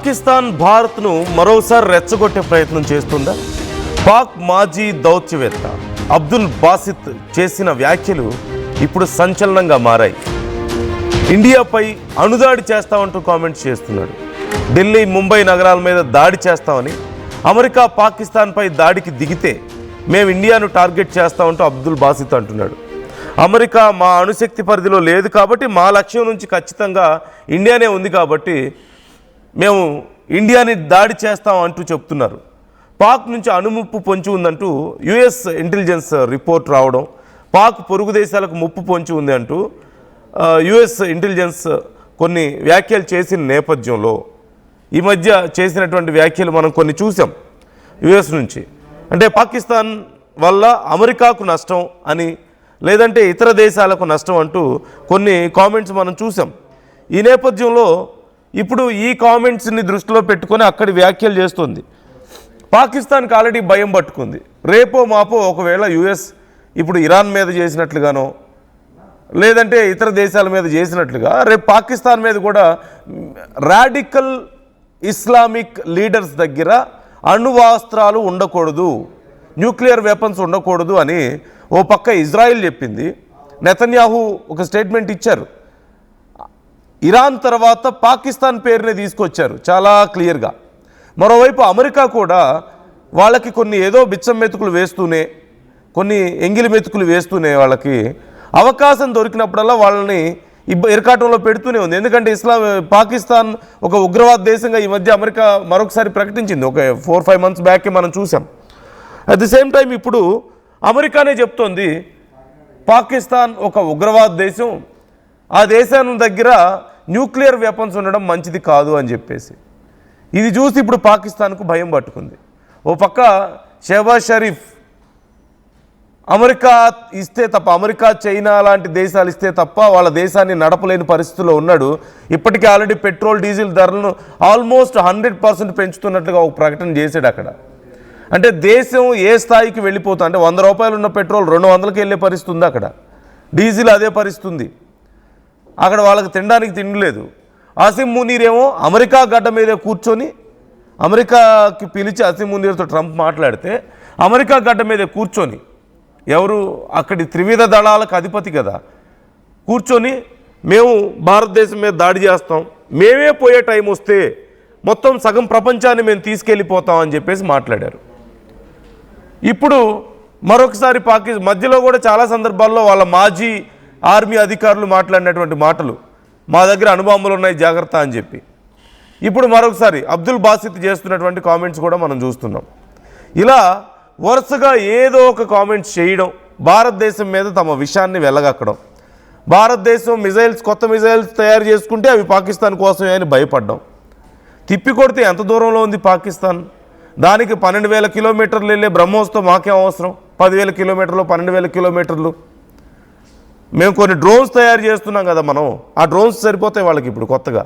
పాకిస్తాన్ భారత్ను మరోసారి రెచ్చగొట్టే ప్రయత్నం చేస్తుందా? పాక్ మాజీ దౌత్యవేత్త అబ్దుల్ బాసిత్ చేసిన వ్యాఖ్యలు ఇప్పుడు సంచలనంగా మారాయి. ఇండియాపై అణుదాడి చేస్తామంటూ కామెంట్స్ చేస్తున్నాడు. ఢిల్లీ, ముంబై నగరాల మీద దాడి చేస్తామని, అమెరికా పాకిస్తాన్పై దాడికి దిగితే మేము ఇండియాను టార్గెట్ చేస్తామంటూ అబ్దుల్ బాసిత్ అంటున్నాడు. అమెరికా మా అణుశక్తి పరిధిలో లేదు కాబట్టి మా లక్ష్యం నుంచి ఖచ్చితంగా ఇండియానే ఉంది కాబట్టి మేము ఇండియాని దాడి చేస్తాం అంటూ చెప్తున్నారు. పాక్ నుంచి అణుముప్పు పొంచి ఉందంటూ యుఎస్ ఇంటెలిజెన్స్ రిపోర్ట్ రావడం, పాక్ పొరుగు దేశాలకు ముప్పు పొంచి ఉంది అంటూ యుఎస్ ఇంటెలిజెన్స్ కొన్ని వ్యాఖ్యలు చేసిన నేపథ్యంలో ఈ మధ్య చేసినటువంటి వ్యాఖ్యలు మనం కొన్ని చూసాం యుఎస్ నుంచి. అంటే పాకిస్తాన్ వల్ల అమెరికాకు నష్టం అని, లేదంటే ఇతర దేశాలకు నష్టం అంటూ కొన్ని కామెంట్స్ మనం చూసాం. ఈ నేపథ్యంలో ఇప్పుడు ఈ కామెంట్స్ని దృష్టిలో పెట్టుకొని అక్కడి వ్యాఖ్యలు చేస్తుంది. పాకిస్తాన్కి ఆల్రెడీ భయం పట్టుకుంది. రేపో మాపో ఒకవేళ యుఎస్ ఇప్పుడు ఇరాన్ మీద చేసినట్లుగానో లేదంటే ఇతర దేశాల మీద చేసినట్లుగా రేపు పాకిస్తాన్ మీద కూడా రాడికల్ ఇస్లామిక్ లీడర్స్ దగ్గర అణువాస్త్రాలు ఉండకూడదు, న్యూక్లియర్ వెపన్స్ ఉండకూడదు అని ఓ పక్క ఇజ్రాయిల్ చెప్పింది. నెతన్యాహు ఒక స్టేట్మెంట్ ఇచ్చారు. ఇరాన్ తర్వాత పాకిస్తాన్ పేరునే తీసుకొచ్చారు చాలా క్లియర్గా. మరోవైపు అమెరికా కూడా వాళ్ళకి కొన్ని ఏదో బిచ్చం మెతుకులు వేస్తూనే, కొన్ని ఎంగిలి మెతుకులు వేస్తూనే వాళ్ళకి అవకాశం దొరికినప్పుడల్లా వాళ్ళని ఇరకాటంలో పెడుతూనే ఉంది. ఎందుకంటే పాకిస్తాన్ ఒక ఉగ్రవాద దేశంగా ఈ మధ్య అమెరికా మరొకసారి ప్రకటించింది. ఒక 4-5 months బ్యాకే మనం చూసాం. అట్ ది సేమ్ టైం ఇప్పుడు అమెరికానే చెప్తోంది పాకిస్తాన్ ఒక ఉగ్రవాద దేశం, ఆ దేశం దగ్గర న్యూక్లియర్ వెపన్స్ ఉండడం మంచిది కాదు అని చెప్పేసి. ఇది చూసి ఇప్పుడు పాకిస్తాన్కు భయం పట్టుకుంది. ఓ పక్క షెహబాజ్ షరీఫ్ అమెరికా ఇస్తే తప్ప, అమెరికా, చైనా లాంటి దేశాలు ఇస్తే తప్ప వాళ్ళ దేశాన్ని నడపలేని పరిస్థితిలో ఉన్నాడు. ఇప్పటికే ఆల్రెడీ పెట్రోల్, డీజిల్ ధరలను ఆల్మోస్ట్ 100% పెంచుతున్నట్లుగా ఒక ప్రకటన చేశాడు అక్కడ. అంటే దేశం ఏ స్థాయికి వెళ్ళిపోతుంది అంటే 100 రూపాయలు ఉన్న పెట్రోల్ 200కి వెళ్ళే పరిస్థితి ఉంది అక్కడ. డీజిల్ అదే పరిస్థితి ఉంది అక్కడ. వాళ్ళకి తినడానికి తిండి లేదు. అసీం మునీర్ ఏమో అమెరికా గడ్డ మీద కూర్చొని, అమెరికాకి పిలిచి అసీం మునీర్తో ట్రంప్ మాట్లాడితే అమెరికా గడ్డ మీద కూర్చొని, ఎవరు అక్కడి త్రివిధ దళాలకు అధిపతి కదా, కూర్చొని మేము భారతదేశం మీద దాడి చేస్తాం, మేమే పోయే టైం వస్తే మొత్తం సగం ప్రపంచాన్ని మేము తీసుకెళ్ళిపోతాం అని చెప్పేసి మాట్లాడారు. ఇప్పుడు మరొకసారి మధ్యలో కూడా చాలా సందర్భాల్లో వాళ్ళ మాజీ ఆర్మీ అధికారులు మాట్లాడినటువంటి మాటలు, మా దగ్గర అణుబాంబులు ఉన్నాయి జాగ్రత్త అని చెప్పి. ఇప్పుడు మరొకసారి అబ్దుల్ బాసిత్ చేస్తున్నటువంటి కామెంట్స్ కూడా మనం చూస్తున్నాం. ఇలా వరుసగా ఏదో ఒక కామెంట్స్ చేయడం, భారతదేశం మీద తమ విషయాన్ని వెళ్ళగక్కడం, భారతదేశం మిజైల్స్, కొత్త మిజైల్స్ తయారు చేసుకుంటే అవి పాకిస్తాన్ కోసమే అని భయపడ్డం. తిప్పికొడితే ఎంత దూరంలో ఉంది పాకిస్తాన్? దానికి 12,000 కిలోమీటర్లు వెళ్ళే బ్రహ్మోస్తో మాకేం అవసరం? 10,000 కిలోమీటర్లు, 12,000 కిలోమీటర్లు. మేము కొన్ని డ్రోన్స్ తయారు చేస్తున్నాం కదా మనం, ఆ డ్రోన్స్ సరిపోతాయి వాళ్ళకి ఇప్పుడు కొత్తగా.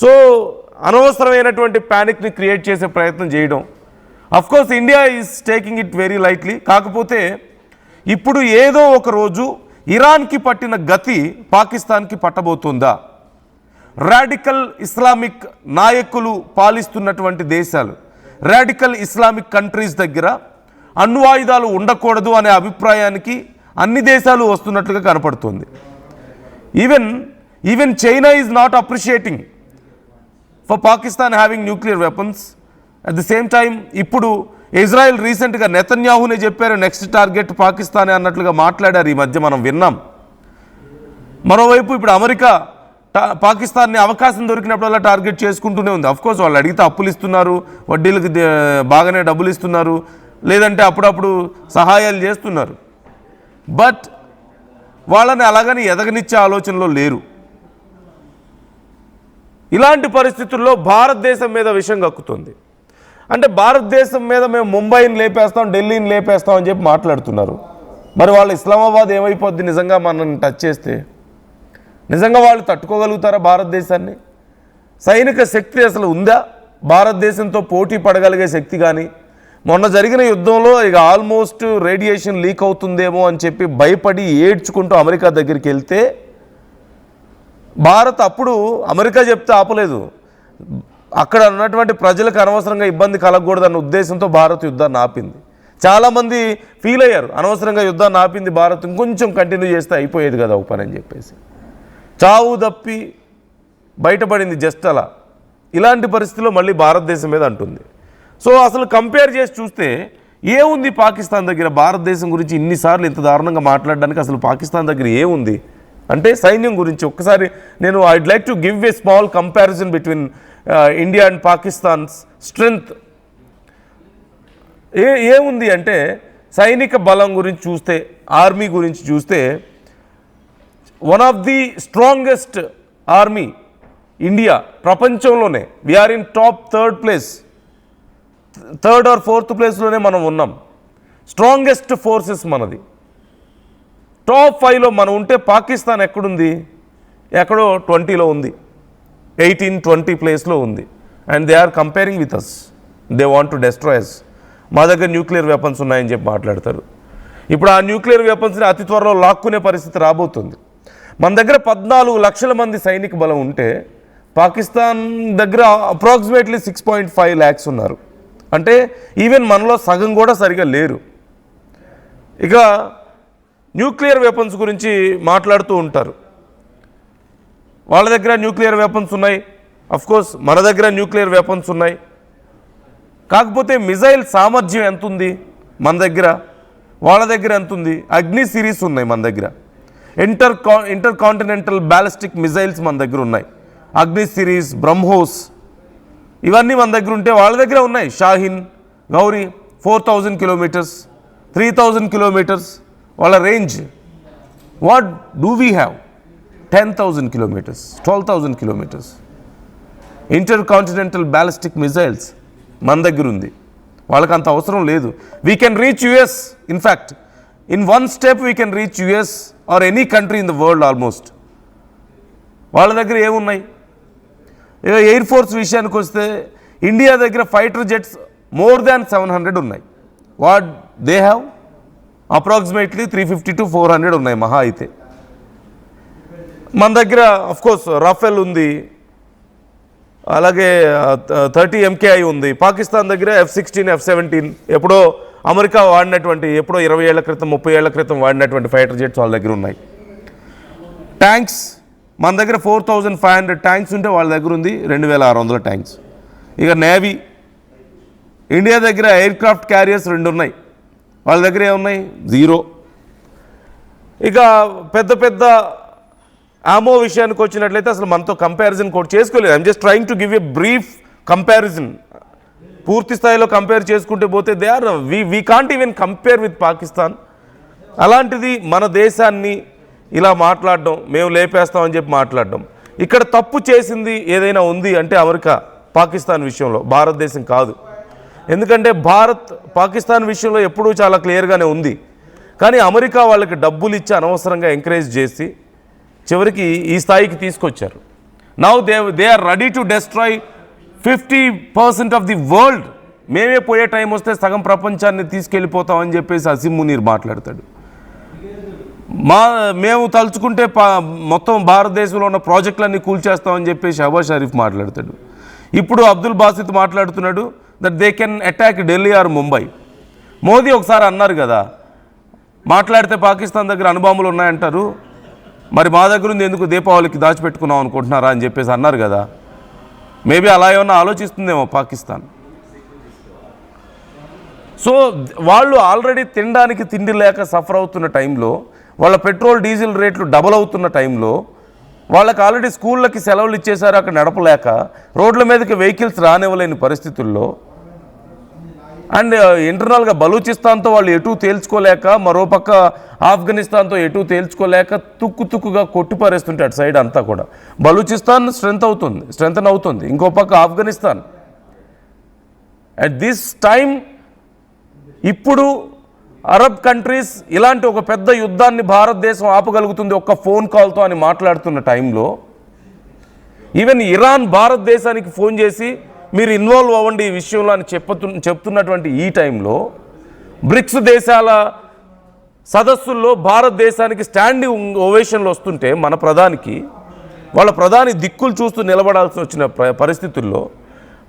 సో అనవసరమైనటువంటి ప్యానిక్ని క్రియేట్ చేసే ప్రయత్నం చేయడం. Of course India is taking it very lightly. కాకపోతే ఇప్పుడు ఏదో ఒక రోజు ఇరాన్కి పట్టిన గతి పాకిస్తాన్కి పట్టబోతుందా? రాడికల్ ఇస్లామిక్ నాయకులు పాలిస్తున్నటువంటి దేశాలు, రాడికల్ ఇస్లామిక్ కంట్రీస్ దగ్గర అణ్వాయుధాలు ఉండకూడదు అనే అభిప్రాయానికి అన్ని దేశాలు వస్తున్నట్లుగా కనపడుతుంది. Even China is not appreciating for Pakistan having nuclear weapons. At the same time ఇప్పుడు ఇజ్రాయెల్ రీసెంట్గా నెతన్యాహునే చెప్పారు నెక్స్ట్ టార్గెట్ పాకిస్తానే అన్నట్లుగా మాట్లాడారు. ఈ మధ్య మనం విన్నాం. మరోవైపు ఇప్పుడు అమెరికా పాకిస్తాన్ని అవకాశం దొరికినప్పుడల్లా టార్గెట్ చేసుకుంటూనే ఉంది. అఫ్కోర్స్ వాళ్ళు అడిగితే అప్పులు ఇస్తున్నారు, వడ్డీలకు బాగానే డబ్బులు ఇస్తున్నారు, లేదంటే అప్పుడప్పుడు సహాయాలు చేస్తున్నారు. బట్ వాళ్ళని అలాగని ఎదగనిచ్చే ఆలోచనలో లేరు. ఇలాంటి పరిస్థితుల్లో భారతదేశం మీద విషయం కక్కుతుంది. అంటే భారతదేశం మీద మేము ముంబైని లేపేస్తాం, ఢిల్లీని లేపేస్తాం అని చెప్పి మాట్లాడుతున్నారు. మరి వాళ్ళు ఇస్లామాబాద్ ఏమైపోద్ది నిజంగా మనల్ని టచ్ చేస్తే? నిజంగా వాళ్ళు తట్టుకోగలుగుతారా భారతదేశాన్ని? సైనిక శక్తి అసలు ఉందా? భారతదేశంతో పోటీ పడగలిగే శక్తి కానీ? మొన్న జరిగిన యుద్ధంలో ఇక ఆల్మోస్ట్ రేడియేషన్ లీక్ అవుతుందేమో అని చెప్పి భయపడి ఏడ్చుకుంటూ అమెరికా దగ్గరికి వెళ్తే భారత్ అప్పుడు అమెరికా చెప్తే ఆపలేదు. అక్కడ ఉన్నటువంటి ప్రజలకు అనవసరంగా ఇబ్బంది కలగకూడదన్న ఉద్దేశంతో భారత్ యుద్ధాన్ని ఆపింది. చాలామంది ఫీల్ అయ్యారు, అనవసరంగా యుద్ధాన్ని ఆపింది భారత్, ఇంకొంచెం కంటిన్యూ చేస్తే అయిపోయేది కదా ఒక పని అని చెప్పేసి. చావు తప్పి బయటపడింది జస్ట్ అలా. ఇలాంటి పరిస్థితిలో మళ్ళీ భారతదేశం మీద అంటుంది. సో అసలు కంపేర్ చేసి చూస్తే ఏముంది పాకిస్తాన్ దగ్గర? భారతదేశం గురించి ఇన్నిసార్లు ఇంత దారుణంగా మాట్లాడడానికి అసలు పాకిస్తాన్ దగ్గర ఏముంది అంటే సైన్యం గురించి ఒక్కసారి నేను I'd like to give a small comparison between India and Pakistan's strength. ఏముంది అంటే సైనిక బలం గురించి చూస్తే, ఆర్మీ గురించి చూస్తే, one of the strongest army India ప్రపంచంలోనే. We're in top third or fourth ప్లేస్లోనే మనం ఉన్నాం. స్ట్రాంగెస్ట్ ఫోర్సెస్ మనది. టాప్ 5లో మనం ఉంటే పాకిస్తాన్ ఎక్కడుంది? ఎక్కడో 20లో ఉంది, 18-20 ప్లేస్లో ఉంది. And they are comparing with us. They want to destroy us. మా దగ్గర న్యూక్లియర్ వెపన్స్ ఉన్నాయని చెప్పి మాట్లాడతారు. ఇప్పుడు ఆ న్యూక్లియర్ వెపన్స్ని అతి త్వరలో లాక్కునే పరిస్థితి రాబోతుంది. మన దగ్గర 14 లక్షల మంది సైనిక బలం ఉంటే పాకిస్తాన్ దగ్గర అప్రాక్సిమేట్లీ 6.5 lakhs ఉన్నారు. అంటే ఈవెన్ మనలో సగం కూడా సరిగా లేరు. ఇక న్యూక్లియర్ వెపన్స్ గురించి మాట్లాడుతూ ఉంటారు. వాళ్ళ దగ్గర న్యూక్లియర్ వెపన్స్ ఉన్నాయి, అఫ్కోర్స్ మన దగ్గర న్యూక్లియర్ వెపన్స్ ఉన్నాయి. కాకపోతే మిజైల్ సామర్థ్యం ఎంత ఉంది మన దగ్గర, వాళ్ళ దగ్గర ఎంత ఉంది? అగ్ని సిరీస్ ఉన్నాయి మన దగ్గర. ఇంటర్ కాంటినెంటల్ బ్యాలిస్టిక్ మిజైల్స్ మన దగ్గర ఉన్నాయి. అగ్ని సిరీస్, బ్రహ్మోస్ ఇవన్నీ మన దగ్గర ఉంటే వాళ్ళ దగ్గర ఉన్నాయి. షాహిన్, గౌరీ 4000 kilometers, 3000 kilometers వాళ్ళ range. What do we have? 10,000 kilometers, 12,000 kilometers. Inter continental ballistic missiles మన దగ్గర ఉంది. వాళ్ళకి అంత అవసరం లేదు. We can reach US. In fact in one step we can reach US or any country in the world almost. వాళ్ళ దగ్గర ఏమున్నాయి? ఇక ఎయిర్ ఫోర్స్ విషయానికి వస్తే ఇండియా దగ్గర ఫైటర్ జెట్స్ మోర్ దాన్ 700 ఉన్నాయి. What they have? Approximately 350 to 400 ఉన్నాయి మహా అయితే. మన దగ్గర అఫ్కోర్స్ రఫేల్ ఉంది, అలాగే 30 MKI ఉంది. పాకిస్తాన్ దగ్గర F-16, F-17 ఎప్పుడో అమెరికా వాడినటువంటి, ఎప్పుడో 20 ఏళ్ల క్రితం 30 ఏళ్ల క్రితం వాడినటువంటి ఫైటర్ జెట్స్ వాళ్ళ దగ్గర ఉన్నాయి. ట్యాంక్స్ మన దగ్గర 4500 ట్యాంక్స్ ఉంటే వాళ్ళ దగ్గర ఉంది 2600 ట్యాంక్స్. ఇక నేవీ, ఇండియా దగ్గర ఎయిర్ క్రాఫ్ట్ క్యారియర్స్ 2 ఉన్నాయి, వాళ్ళ దగ్గర ఏమున్నాయి? 0. ఇక పెద్ద పెద్ద ఆమో విషయానికి వచ్చినట్లయితే అసలు మనతో కంపారిజన్ కూడా చేసుకోలేదు. I'm just trying to give a brief comparison. పూర్తి స్థాయిలో కంపేర్ చేసుకుంటే పోతే they are we can't even compare with Pakistan. అలాంటిది మన దేశాన్ని ఇలా మాట్లాడడం, మేము లేపేస్తామని చెప్పి మాట్లాడడం. ఇక్కడ తప్పు చేసింది ఏదైనా ఉంది అంటే అమెరికా పాకిస్తాన్ విషయంలో, భారతదేశం కాదు. ఎందుకంటే భారత్ పాకిస్తాన్ విషయంలో ఎప్పుడూ చాలా క్లియర్గానే ఉంది. కానీ అమెరికా వాళ్ళకి డబ్బులు ఇచ్చి అనవసరంగా ఎంకరేజ్ చేసి చివరికి ఈ స్థాయికి తీసుకొచ్చారు. Now they are ready to destroy 50% of the world. మేమే పోయే టైం వస్తే సగం ప్రపంచాన్ని తీసుకెళ్ళిపోతామని చెప్పేసి అసిమ్ మునీర్ మాట్లాడతాడు. మేము తలుచుకుంటే మొత్తం భారతదేశంలో ఉన్న ప్రాజెక్టులన్నీ కూల్చేస్తామని చెప్పేసి షహబాజ్ షరీఫ్ మాట్లాడతాడు. ఇప్పుడు అబ్దుల్ బాసిత్ మాట్లాడుతున్నాడు that they can attack Delhi or Mumbai. Modi ఒకసారి అన్నారు కదా, మాట్లాడితే పాకిస్తాన్ దగ్గర అణుబాంబులు ఉన్నాయంటారు, మరి మా దగ్గర ఉంది ఎందుకు దీపావళికి దాచిపెట్టుకున్నాం అనుకుంటున్నారా అని చెప్పేసి అన్నారు కదా. మేబీ అలా ఏమన్నా ఆలోచిస్తుందేమో పాకిస్తాన్. సో వాళ్ళు ఆల్రెడీ తినడానికి తిండి లేక సఫర్ అవుతున్న టైంలో, వాళ్ళ పెట్రోల్ డీజిల్ రేట్లు డబల్ అవుతున్న టైంలో, వాళ్ళకి ఆల్రెడీ స్కూళ్ళకి సెలవులు ఇచ్చేశారు అక్కడ నడపలేక, రోడ్ల మీదకి వెహికల్స్ రానివ్వలేని పరిస్థితుల్లో, అండ్ ఇంటర్నల్గా బలూచిస్తాన్తో వాళ్ళు ఎటూ తేల్చుకోలేక, మరోపక్క ఆఫ్ఘనిస్తాన్తో ఎటూ తేల్చుకోలేక తుక్కుగా కొట్టిపారేస్తుంటే అటు సైడ్ అంతా కూడా బలూచిస్తాన్ స్ట్రెంథన్ అవుతుంది, ఇంకో పక్క ఆఫ్ఘనిస్తాన్. అట్ దిస్ టైం ఇప్పుడు అరబ్ కంట్రీస్ ఇలాంటి ఒక పెద్ద యుద్ధాన్ని భారతదేశం ఆపగలుగుతుంది ఒక్క ఫోన్ కాల్తో అని మాట్లాడుతున్న టైంలో, ఈవెన్ ఇరాన్ భారతదేశానికి ఫోన్ చేసి మీరు ఇన్వాల్వ్ అవ్వండి ఈ విషయంలో అని చెప్తున్నటువంటి ఈ టైంలో, బ్రిక్స్ దేశాల సదస్సుల్లో భారతదేశానికి స్టాండింగ్ ఓవేషన్లు వస్తుంటే మన ప్రధానికి, వాళ్ళ ప్రధాని దిక్కులు చూస్తూ నిలబడాల్సి వచ్చిన పరిస్థితుల్లో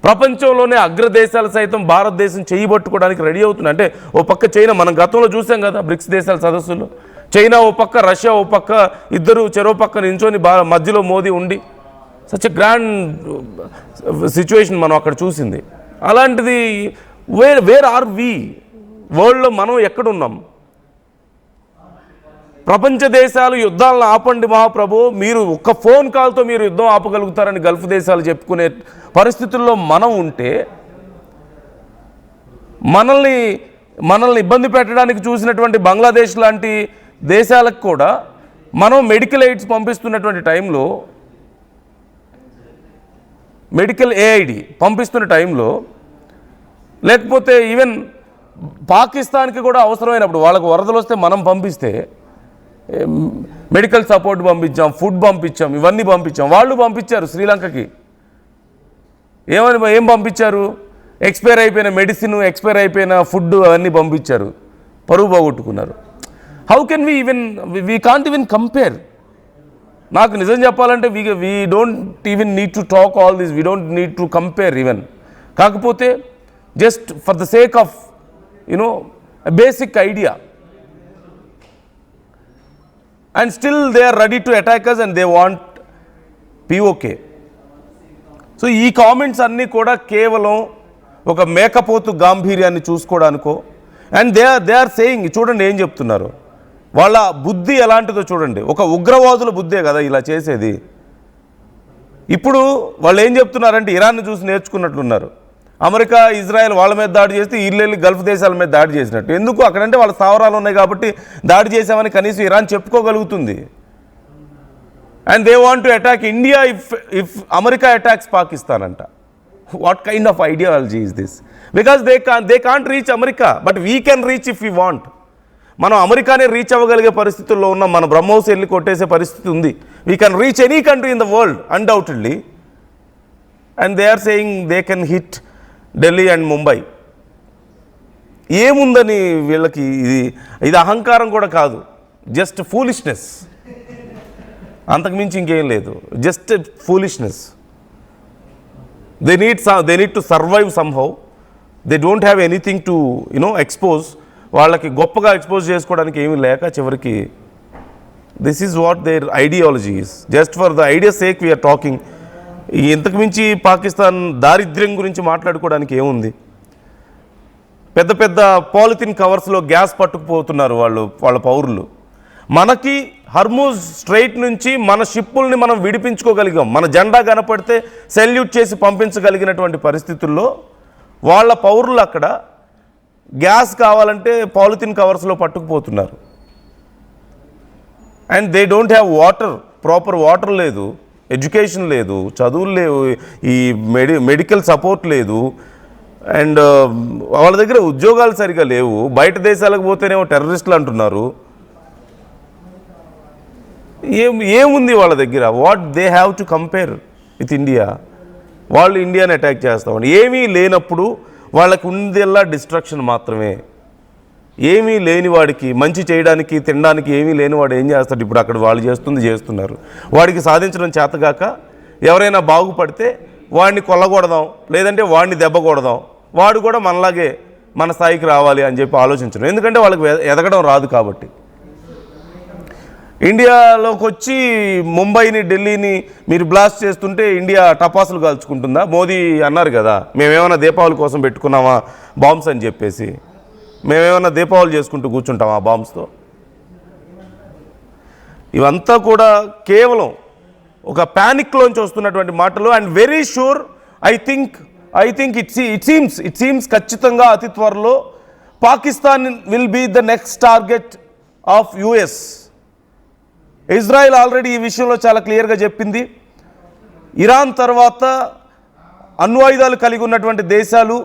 ప్రపంచంలోనే అగ్రదేశాలు సైతం భారతదేశం చేయబట్టుకోవడానికి రెడీ అవుతుంది. అంటే ఓ పక్క చైనా, మనం గతంలో చూసాం కదా బ్రిక్స్ దేశాల సదస్సులో, చైనా ఓ పక్క, రష్యా ఓ పక్క, ఇద్దరు చెరో పక్క నించొని మధ్యలో మోదీ ఉండి సచ్ ఎ గ్రాండ్ సిచ్యువేషన్ మనం అక్కడ చూసింది. అలాంటిది వేర్ ఆర్ వి? వరల్డ్లో మనం ఎక్కడున్నాం? ప్రపంచ దేశాలు యుద్ధాలను ఆపండి మహాప్రభు, మీరు ఒక్క ఫోన్ కాల్తో మీరు యుద్ధం ఆపగలుగుతారని గల్ఫ్ దేశాలు చెప్పుకునే పరిస్థితుల్లో మనం ఉంటే, మనల్ని ఇబ్బంది పెట్టడానికి చూసినటువంటి బంగ్లాదేశ్ లాంటి దేశాలకు కూడా మనం మెడికల్ ఎయిడ్స్ పంపిస్తున్నటువంటి టైంలో, మెడికల్ ఏఐడి పంపిస్తున్న టైంలో, లేకపోతే ఈవెన్ పాకిస్తాన్కి కూడా అవసరమైనప్పుడు వాళ్ళకు వరదలు వస్తే మనం పంపిస్తే మెడికల్ సపోర్ట్ పంపించాం, ఫుడ్ పంపించాం, ఇవన్నీ పంపించాం. వాళ్ళు పంపించారు శ్రీలంకకి. ఏం పంపించారు? ఎక్స్పైర్ అయిపోయిన మెడిసిన్, ఎక్స్పైర్ అయిపోయిన ఫుడ్ అవన్నీ పంపించారు. పరువు పోగొట్టుకున్నారు. How can we can't even compare. నాకు నిజం చెప్పాలంటే we don't even need to talk all this, we don't need to compare even. కాకపోతే just for the sake of basic idea, and still they are ready to attack us and they want POK. So ఈ comments అన్నీ కూడా కేవలం ఒక మేకపోతు గాంభీర్యాన్ని చూసుకోవడానికో, and they are saying, చూడండి ఏం చెప్తున్నారు, వాళ్ళ బుద్ధి ఎలాంటిదో చూడండి. ఒక ఉగ్రవాదుల బుద్ధే కదా ఇలా చేసేది. ఇప్పుడు వాళ్ళు ఏం చెప్తున్నారంటే ఇరాన్ని చూసి నేర్చుకున్నట్లున్నారు. అమెరికా, ఇజ్రాయెల్ వాళ్ళ మీద దాడి చేస్తే వీళ్ళు గల్ఫ్ దేశాల మీద దాడి చేసినట్టు. ఎందుకు? అక్కడంటే వాళ్ళ స్థావరాలు ఉన్నాయి కాబట్టి దాడి చేసామని కనీసం ఇరాన్ చెప్పుకోగలుగుతుంది. And they want to attack India if America attacks Pakistan అంట. What kind of ideology is this? Because they can't reach America, but we can reach if you want. మనం అమెరికానే రీచ్ అవ్వగలిగే పరిస్థితుల్లో ఉన్నాం. మన బ్రహ్మోస్ వెళ్ళి కొట్టేసే పరిస్థితి ఉంది. We can reach any country in the world undoubtedly. And they are saying they can hit Delhi and Mumbai. ఏముందని వీళ్ళకి? ఇది అహంకారం కూడా కాదు, జస్ట్ ఫూలిష్నెస్, అంతకుమించి ఇంకేం లేదు. Just foolishness. They need to survive somehow. They don't have anything to expose. వాళ్ళకి గొప్పగా ఎక్స్పోజ్ చేసుకోవడానికి ఏమీ లేక చివరికి this is what their ideology is. Just for the idea sake we are talking. ఇంతకు మించి పాకిస్తాన్ దారిద్ర్యం గురించి మాట్లాడుకోవడానికి ఏముంది? పెద్ద పెద్ద పాలిథిన్ కవర్స్లో గ్యాస్ పట్టుకుపోతున్నారు వాళ్ళ పౌరులు. మనకి హర్మూజ్ స్ట్రైట్ నుంచి మన షిప్పుల్ని మనం విడిపించుకోగలిగాం. మన జెండా కనపడితే సెల్యూట్ చేసి పంపించగలిగినటువంటి పరిస్థితుల్లో వాళ్ళ పౌరులు అక్కడ గ్యాస్ కావాలంటే పాలిథిన్ కవర్స్లో పట్టుకుపోతున్నారు. And they don't have water, proper water లేదు, ఎడ్యుకేషన్ లేదు, చదువులు లేవు, ఈ మెడికల్ సపోర్ట్ లేదు, అండ్ వాళ్ళ దగ్గర ఉద్యోగాలు సరిగా లేవు. బయట దేశాలకు పోతేనేమో టెర్రరిస్టులు అంటున్నారు. ఏముంది వాళ్ళ దగ్గర? What they have to compare with India? వాళ్ళు ఇండియాని అటాక్ చేస్తామని ఏమీ లేనప్పుడు వాళ్ళకు ఉందల్లా డిస్ట్రక్షన్ మాత్రమే. ఏమీ లేని వాడికి, మంచి చేయడానికి తినడానికి ఏమీ లేనివాడు ఏం చేస్తాడు? ఇప్పుడు అక్కడ వాళ్ళు చేస్తున్నారు. వాడికి సాధించడం చేతగాక ఎవరైనా బాగుపడితే వాడిని కొల్లగొడదాం, లేదంటే వాడిని దెబ్బ కొడదాం, వాడు కూడా మనలాగే మన స్థాయికి రావాలి అని చెప్పి ఆలోచించడం. ఎందుకంటే వాళ్ళకి ఎదగడం రాదు కాబట్టి. ఇండియాలోకి వచ్చి ముంబైని, ఢిల్లీని మీరు బ్లాస్ట్ చేస్తుంటే ఇండియా టపాసులు కాల్చుకుంటుందా? మోదీ అన్నారు కదా, మేమేమైనా దీపావళి కోసం పెట్టుకున్నామా బాంబ్స్ అని చెప్పేసి. మేమేమన్నా దీపావళి చేసుకుంటూ కూర్చుంటాం ఆ బాంబ్స్తో? ఇవంతా కూడా కేవలం ఒక ప్యానిక్లోంచి వస్తున్నటువంటి మాటలు. And very sure I think it seems ఖచ్చితంగా అతి త్వరలో Pakistan will be the next target of US. Israel already ఈ విషయంలో చాలా క్లియర్గా చెప్పింది. ఇరాన్ తర్వాత అణ్వాయుధాలు కలిగి ఉన్నటువంటి దేశాలు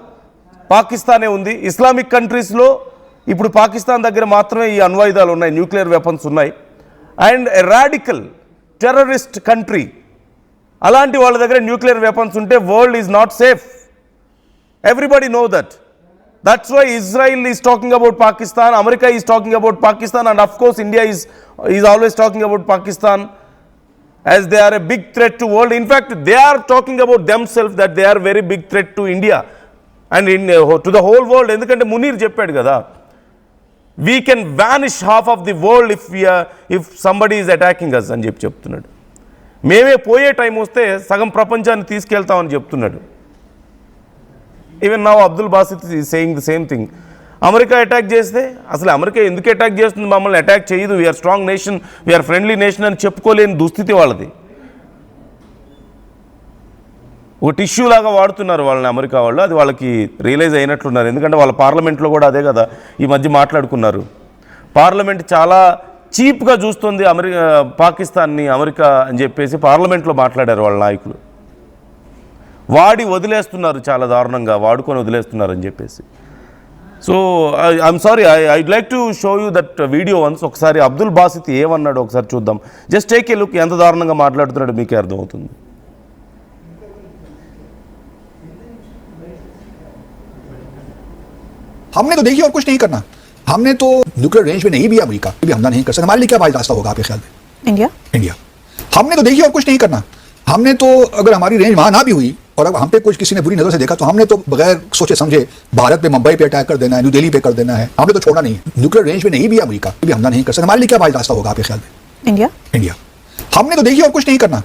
పాకిస్తానే ఉంది. ఇస్లామిక్ కంట్రీస్లో ఇప్పుడు పాకిస్తాన్ దగ్గర మాత్రమే ఈ అణ్వాయుధాలు ఉన్నాయి, న్యూక్లియర్ వెపన్స్ ఉన్నాయి. And a radical terrorist country, అలాంటి వాళ్ళ దగ్గర న్యూక్లియర్ వెపన్స్ ఉంటే world is not safe. Everybody know that. That's why Israel is talking about Pakistan, America is talking about Pakistan, and of course India is always talking about Pakistan. as they are a big threat to world. In fact, they are talking about themselves that they are very big threat to India and to the whole world. ఎందుకంటే మునీర్ చెప్పాడు కదా, we can vanish half of the world if somebody is attacking us అని చెప్తున్నాడు. మేమే పోయే time వస్తే సగం ప్రపంచాన్ని తీసుకెళ్తామని చెప్తున్నాడు. Even now Abdul Basit is saying the same thing. America attack చేస్తే అసలు అమెరికా ఎందుకు అటాక్ చేస్తుంది, మమ్మల్ని అటాక్ చేయదు, we are strong nation, we are friendly nation అని చెప్పుకోలేని దుస్థితి వాళ్ళది. ఒక టిష్యూ లాగా వాడుతున్నారు వాళ్ళని అమెరికా వాళ్ళు. అది వాళ్ళకి రియలైజ్ అయినట్లున్నారు. ఎందుకంటే వాళ్ళ పార్లమెంట్లో కూడా అదే కదా ఈ మధ్య మాట్లాడుకున్నారు. పార్లమెంట్ చాలా చీప్గా చూస్తుంది పాకిస్తాన్ని అమెరికా అని చెప్పేసి పార్లమెంట్లో మాట్లాడారు వాళ్ళ నాయకులు. వాడి వదిలేస్తున్నారు, చాలా దారుణంగా వాడుకొని వదిలేస్తున్నారు అని చెప్పేసి. So I'm sorry, I'd like to show you that video once. ఒకసారి అబ్దుల్ బాసిత్ ఏమన్నాడు ఒకసారి చూద్దాం. జస్ట్ టేక్ ఏ లుక్, ఎంత దారుణంగా మాట్లాడుతున్నాడు మీకే అర్థమవుతుంది. हमने तो देखिए और कुछ नहीं करना, हमने तो न्यूक्लियर रेंज में नहीं भी अमेरिका भी हमला नहीं कर सकता. हमारे लिए क्या वाइड रास्ता होगा आपके ख्याल में? इंडिया हमने तो देखिए और कुछ नहीं करना, हमने तो अगर हमारी रेंज वहां ना भी हुई और अब हम पे कुछ किसी ने बुरी नजर से देखा तो हमने तो बगैर सोचे समझे भारत पे, मुंबई पे अटैक कर देना है, न्यू दिल्ली पे कर देना है. हमने तो छोड़ा नहीं. न्यूक्लियर रेंज में नहीं भी अमेरिका भी हमला नहीं कर सकता. हमारे लिए क्या वाइड रास्ता होगा आपके ख्याल में? इंडिया हमने तो देखिए और कुछ नहीं करना,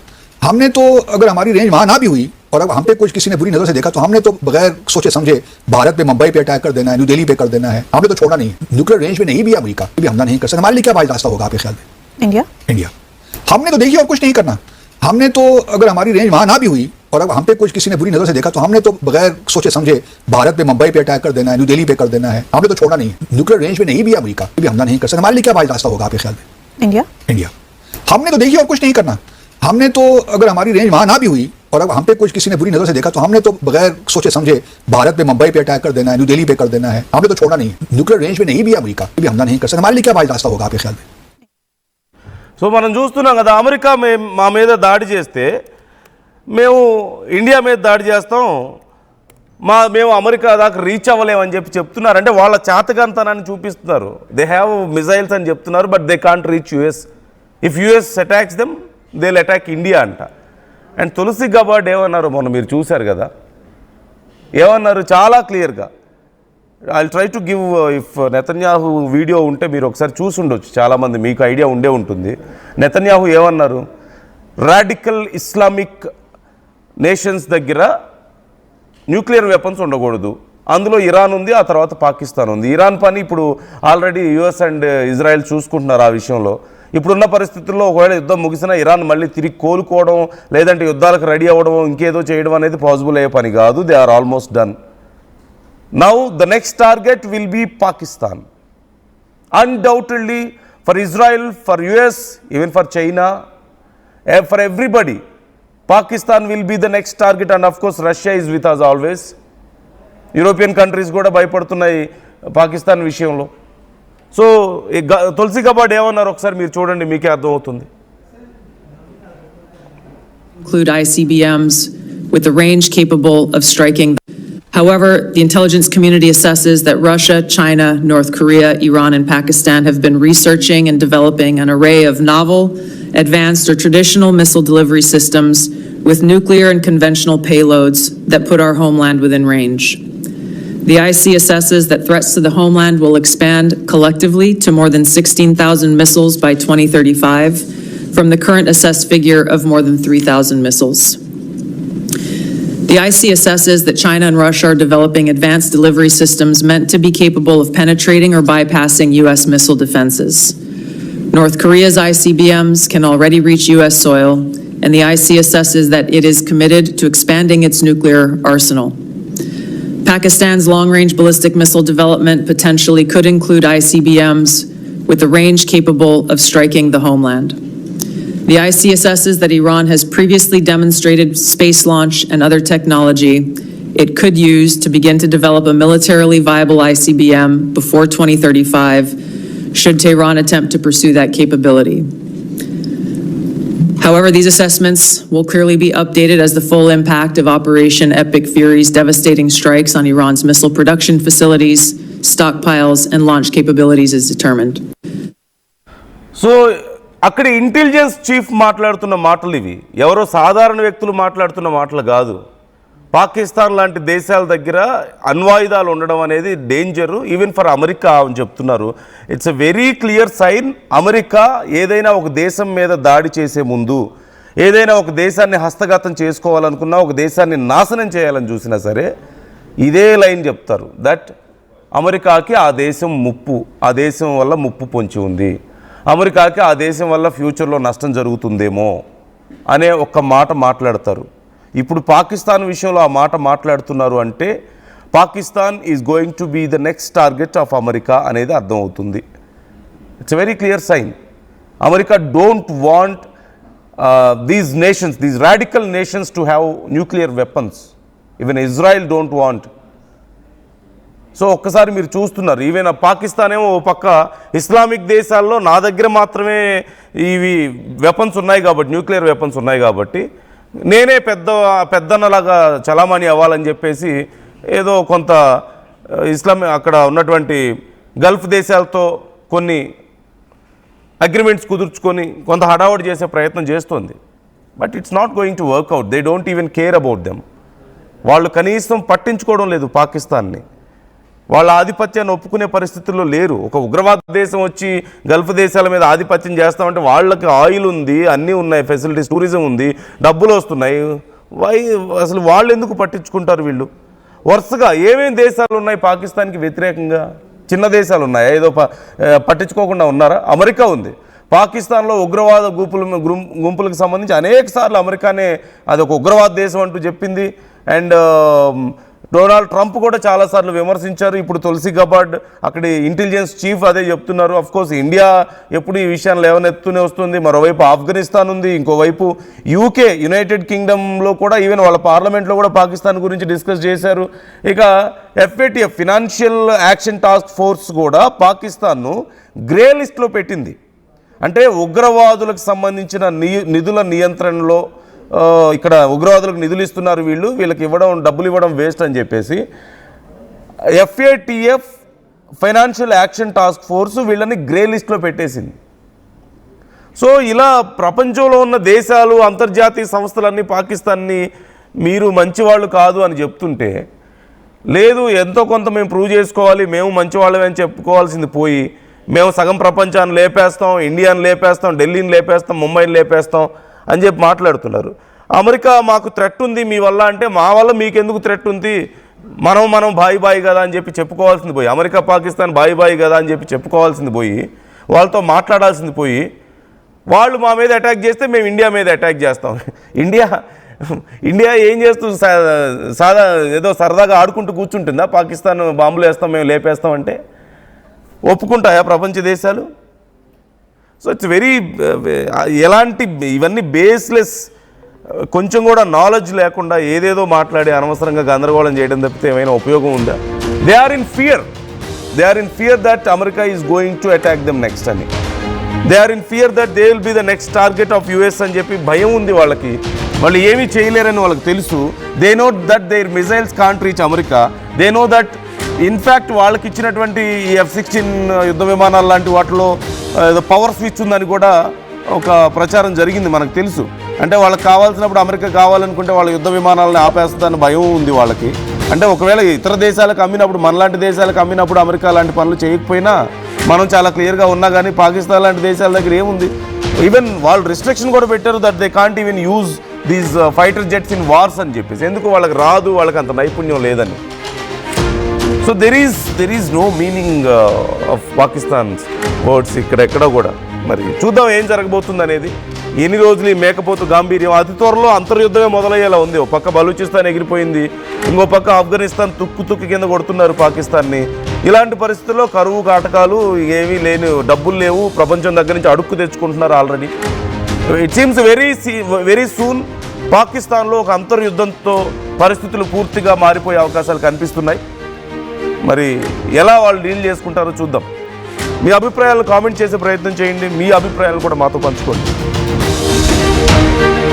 हमने तो अगर हमारी रेंज वहां ना भी हुई और अब हम पे कुछ किसी ने बुरी नजर से देखा तो हमने तो बगैर सोचे समझे भारत पे, मुंबई पे अटैक कर देना है, न्यू दिल्ली पे कर देना है. हमने तो छोड़ा नहीं. न्यूक्लियर रेंज में नहीं भी अमेरिका भी हमला नहीं कर सकता. हमारे लिए क्या वाइड रास्ता होगा आपके ख्याल में? इंडिया हमने तो देखिए और कुछ नहीं करना, हमने तो अगर हमारी रेंज वहां ना भी हुई और अब हम पे कुछ किसी ने बुरी नजर से देखा तो हमने तो बगैर सोचे समझे भारत पे, मुंबई पे अटैक कर देना है, न्यू दिल्ली पे कर देना है. हमने तो छोड़ा नहीं. न्यूक्लियर रेंज में नहीं भी अमेरिका भी हमला नहीं कर सकता. हमारे लिए क्या वाइड रास्ता होगा आपके ख्याल में? इंडिया हमने तो देखिए और कुछ नहीं करना, हमने तो अगर हमारी रेंज वहां ना भी हुई और अब हम पे कुछ किसी ने बुरी नजर से देखा तो हमने तो बगैर सोचे समझे भारत पे, मुंबई पे अटैक कर देना है, न्यू दिल्ली पे कर देना है. हमने तो छोड़ा नहीं. न्यूक्लियर रेंज में नहीं भी अमेरिका भी हमला नहीं कर सकता. हमारे लिए क्या वाइड रास्ता होगा आपके ख्याल में? సో మనం చూస్తున్నాం కదా, అమెరికా మా మీద దాడి చేస్తే మేము ఇండియా మీద దాడి చేస్తాం, మేము అమెరికా దాకా రీచ్ అవ్వలేమని చెప్తున్నారు. అంటే వాళ్ళ చేతకంతనాన్ని చూపిస్తున్నారు. దే హ్యావ్ మిజైల్స్ అని చెప్తున్నారు, but they can't reach US. If US attacks them they will attack India అంట. అండ్ తులసి గబార్డ్ ఏమన్నారు మొన్న మీరు చూశారు కదా, ఏమన్నారు చాలా క్లియర్గా. I try to give, if Netanyahu video ఉంటే మీరు ఒకసారి చూసి ఉండొచ్చు, చాలామంది మీకు ఐడియా ఉండే ఉంటుంది. నెతన్యాహు ఏమన్నారు, రాడికల్ ఇస్లామిక్ నేషన్స్ దగ్గర న్యూక్లియర్ వెపన్స్ ఉండకూడదు, అందులో ఇరాన్ ఉంది, ఆ తర్వాత పాకిస్తాన్ ఉంది. ఇరాన్ పని ఇప్పుడు ఆల్రెడీ యుఎస్ అండ్ ఇజ్రాయెల్ చూసుకుంటున్నారు ఆ విషయంలో. ఇప్పుడున్న పరిస్థితుల్లో ఒకవేళ యుద్ధం ముగిసినా ఇరాన్ మళ్ళీ తిరిగి కోలుకోవడం లేదంటే యుద్ధాలకు రెడీ అవ్వడం ఇంకేదో చేయడం అనేది పాసిబుల్ అయ్యే పని కాదు. They are almost done. Now the next target will be Pakistan. Undoubtedly for Israel, for US, even for China, for everybody, Pakistan will be the next target. And of course Russia is with us always. European countries కూడా భయపడుతున్నాయి పాకిస్తాన్ విషయంలో. So Tulsi Gabbard ఏమన్నారు ఒకసారి మీరు చూడండి, మీకే అర్థమవుతుంది. Include ICBMs with a range capable of striking. However, the intelligence community assesses that Russia, China, North Korea, Iran, and Pakistan have been researching and developing an array of novel, advanced, or traditional missile delivery systems with nuclear and conventional payloads that put our homeland within range. The IC assesses that threats to the homeland will expand collectively to more than 16,000 missiles by 2035, from the current assessed figure of more than 3,000 missiles. The IC assesses that China and Russia are developing advanced delivery systems meant to be capable of penetrating or bypassing U.S. missile defenses. North Korea's ICBMs can already reach U.S. soil, and the IC assesses that it is committed to expanding its nuclear arsenal. Pakistan's long-range ballistic missile development potentially could include ICBMs with a range capable of striking the homeland. The IC assesses that Iran has previously demonstrated space launch and other technology it could use to begin to develop a militarily viable ICBM before 2035, should Tehran attempt to pursue that capability. However, these assessments will clearly be updated as the full impact of Operation Epic Fury's devastating strikes on Iran's missile production facilities, stockpiles, and launch capabilities is determined. So, అక్కడ intelligence chief మాట్లాడుతున్న మాటలు ఇవి, ఎవరో సాధారణ వ్యక్తులు మాట్లాడుతున్న మాటలు కాదు. పాకిస్తాన్ లాంటి దేశాల దగ్గర అణ్వాయుధాలు ఉండడం అనేది డేంజరు ఈవెన్ ఫర్ అమెరికా అని చెప్తున్నారు. It's a very clear sign. America ఏదైనా ఒక దేశం మీద దాడి చేసే ముందు, ఏదైనా ఒక దేశాన్ని హస్తగతం చేసుకోవాలనుకున్నా, ఒక దేశాన్ని నాశనం చేయాలని చూసినా సరే ఇదే లైన్ చెప్తారు, దట్ అమెరికాకి ఆ దేశం ముప్పు, ఆ దేశం వల్ల ముప్పు పొంచి ఉంది, అమెరికాకి ఆ దేశం వల్ల ఫ్యూచర్లో నష్టం జరుగుతుందేమో అనే ఒక్క మాట మాట్లాడతారు. ఇప్పుడు పాకిస్తాన్ విషయంలో ఆ మాట మాట్లాడుతున్నారు అంటే Pakistan is going to be the next target of America అనేది అర్థమవుతుంది. It's a very clear sign. America don't want these nations, these radical nations to have nuclear weapons. Even Israel don't want. So ఒక్కసారి మీరు చూస్తున్నారు, even Pakistan ఏమో ఓ పక్క Islamic దేశాల్లో నా దగ్గర మాత్రమే ఇవి వెపన్స్ ఉన్నాయి కాబట్టి, న్యూక్లియర్ వెపన్స్ ఉన్నాయి కాబట్టి నేనే పెద్దన్నలాగా చలామణి అవ్వాలని చెప్పేసి ఏదో కొంత అక్కడ ఉన్నటువంటి గల్ఫ్ దేశాలతో కొన్ని అగ్రిమెంట్స్ కుదుర్చుకొని కొంత హడావుడి చేసే ప్రయత్నం చేస్తోంది. But it's not going to work out. They don't even care about them. వాళ్ళు కనీసం పట్టించుకోవడం లేదు పాకిస్తాన్ని. వాళ్ళ ఆధిపత్యాన్ని ఒప్పుకునే పరిస్థితుల్లో లేరు. ఒక ఉగ్రవాద దేశం వచ్చి గల్ఫ్ దేశాల మీద ఆధిపత్యం చేస్తామంటే వాళ్ళకి ఆయిల్ ఉంది, అన్నీ ఉన్నాయి, ఫెసిలిటీస్, టూరిజం ఉంది, డబ్బులు వస్తున్నాయి. అసలు వాళ్ళు ఎందుకు పట్టించుకుంటారు? వీళ్ళు వరుసగా ఏమేమి దేశాలు ఉన్నాయి పాకిస్తాన్కి వ్యతిరేకంగా? చిన్న దేశాలు ఉన్నాయి, ఏదో పట్టించుకోకుండా ఉన్నారా? అమెరికా ఉంది. పాకిస్తాన్లో ఉగ్రవాద గుంపులకు సంబంధించి అనేక సార్లు అమెరికానే అది ఒక ఉగ్రవాద దేశం అంటూ చెప్పింది. అండ్ డొనాల్డ్ ట్రంప్ కూడా చాలాసార్లు విమర్శించారు. ఇప్పుడు తులసి గబార్డ్ అక్కడి ఇంటెలిజెన్స్ చీఫ్ అదే చెప్తున్నారు. అఫ్కోర్స్ ఇండియా ఎప్పుడు ఈ విషయాన్ని లేవనెత్తుతూనే వస్తుంది. మరోవైపు ఆఫ్ఘనిస్తాన్ ఉంది, ఇంకోవైపు యూకే, యునైటెడ్ కింగ్డమ్లో కూడా ఈవెన్ వాళ్ళ పార్లమెంట్లో కూడా పాకిస్తాన్ గురించి డిస్కస్ చేశారు. ఇక FATF financial action task force కూడా పాకిస్తాన్ను గ్రే లిస్ట్లో పెట్టింది. అంటే ఉగ్రవాదులకు సంబంధించిన నిధుల నియంత్రణలో ఇక్కడ ఉగ్రవాదులకు నిధులు ఇస్తున్నారు వీళ్ళకి డబ్బులు ఇవ్వడం వేస్ట్ అని చెప్పేసి FATF financial action task force వీళ్ళని గ్రే లిస్ట్లో పెట్టేసింది. సో ఇలా ప్రపంచంలో ఉన్న దేశాలు, అంతర్జాతీయ సంస్థలన్నీ పాకిస్తాన్ని మీరు మంచివాళ్ళు కాదు అని చెప్తుంటే, లేదు ఎంతో కొంత మేము ప్రూవ్ చేసుకోవాలి, మేము మంచివాళ్ళమే అని చెప్పుకోవాల్సింది పోయి, మేము సగం ప్రపంచాన్ని లేపేస్తాం, ఇండియాని లేపేస్తాం, ఢిల్లీని లేపేస్తాం, ముంబైని లేపేస్తాం అని చెప్పి మాట్లాడుతున్నారు. అమెరికా మాకు థ్రెట్ ఉంది మీ వల్ల అంటే, మా వల్ల మీకెందుకు థ్రెట్ ఉంది, మనం బాయి కదా అని చెప్పి చెప్పుకోవాల్సింది పోయి, అమెరికా పాకిస్తాన్ బాయి కదా అని చెప్పి చెప్పుకోవాల్సింది పోయి, వాళ్ళతో మాట్లాడాల్సింది పోయి, వాళ్ళు మా మీద అటాక్ చేస్తే మేము ఇండియా మీద అటాక్ చేస్తాం. ఇండియా ఏం చేస్తుంది? ఏదో సరదాగా ఆడుకుంటూ కూర్చుంటుందా? పాకిస్తాన్ బాంబులు వేస్తాం, మేము లేపేస్తాం అంటే ఒప్పుకుంటాయా ప్రపంచ దేశాలు? సో ఇట్స్ వెరీ ఎలాంటి ఇవన్నీ బేస్లెస్, కొంచెం కూడా నాలెడ్జ్ లేకుండా ఏదేదో మాట్లాడి అనవసరంగా గందరగోళం చేయడం తప్పితే ఏమైనా ఉపయోగం ఉందా? They are in fear that America is going to attack them next అని. They are in fear that they will be the next target of US అని చెప్పి భయం ఉంది వాళ్ళకి. వాళ్ళు ఏమీ చేయలేరని వాళ్ళకి తెలుసు. They know that their missiles can't reach America. They know that in fact వాళ్ళకి ఇచ్చినటువంటి ఈ F-16 యుద్ధ విమానాలు లాంటి వాటిలో పవర్ స్విచ్ ఉందని కూడా ఒక ప్రచారం జరిగింది, మనకు తెలుసు. అంటే వాళ్ళకి కావాల్సినప్పుడు అమెరికా కావాలనుకుంటే వాళ్ళ యుద్ధ విమానాలను ఆపేస్తుందని భయం ఉంది వాళ్ళకి. అంటే ఒకవేళ ఇతర దేశాలకు అమ్మినప్పుడు, మనలాంటి దేశాలకు అమ్మినప్పుడు అమెరికా లాంటి పనులు చేయకపోయినా మనం చాలా క్లియర్గా ఉన్నా కానీ పాకిస్తాన్ లాంటి దేశాల దగ్గర ఏముంది? ఈవెన్ వాళ్ళు రిస్ట్రిక్షన్ కూడా పెట్టారు that they can't even use these fighter jets in wars అని చెప్పేసి. ఎందుకు? వాళ్ళకి రాదు, వాళ్ళకి అంత నైపుణ్యం లేదని. So there is no meaning of Pakistan's words ఎక్కడో కూడా. మరి చూద్దాం ఏం జరగబోతుంది అనేది. ఎన్ని రోజులు ఈ మేకపోతు గాంభీర్యం. అతి త్వరలో అంతర్యుద్ధమే మొదలయ్యేలా ఉంది. ఒక పక్క బలూచిస్తాన్ ఎగిరిపోయింది, ఇంకో పక్క ఆఫ్ఘనిస్తాన్ తుక్కు కింద కొడుతున్నారు పాకిస్తాన్ని. ఇలాంటి పరిస్థితుల్లో కరువు కాటకాలు ఏమీ లేని, డబ్బులు లేవు, ప్రపంచం దగ్గర నుంచి అడుక్కు తెచ్చుకుంటున్నారు already. It seems very soon పాకిస్తాన్లో ఒక అంతర్యుద్ధంతో పరిస్థితులు పూర్తిగా మారిపోయే అవకాశాలు కనిపిస్తున్నాయి. మరి ఎలా వాళ్ళు డీల్ చేసుకుంటారో చూద్దాం. మీ అభిప్రాయాలను కామెంట్ చేసే ప్రయత్నం చేయండి. మీ అభిప్రాయాలు కూడా మాతో పంచుకోండి.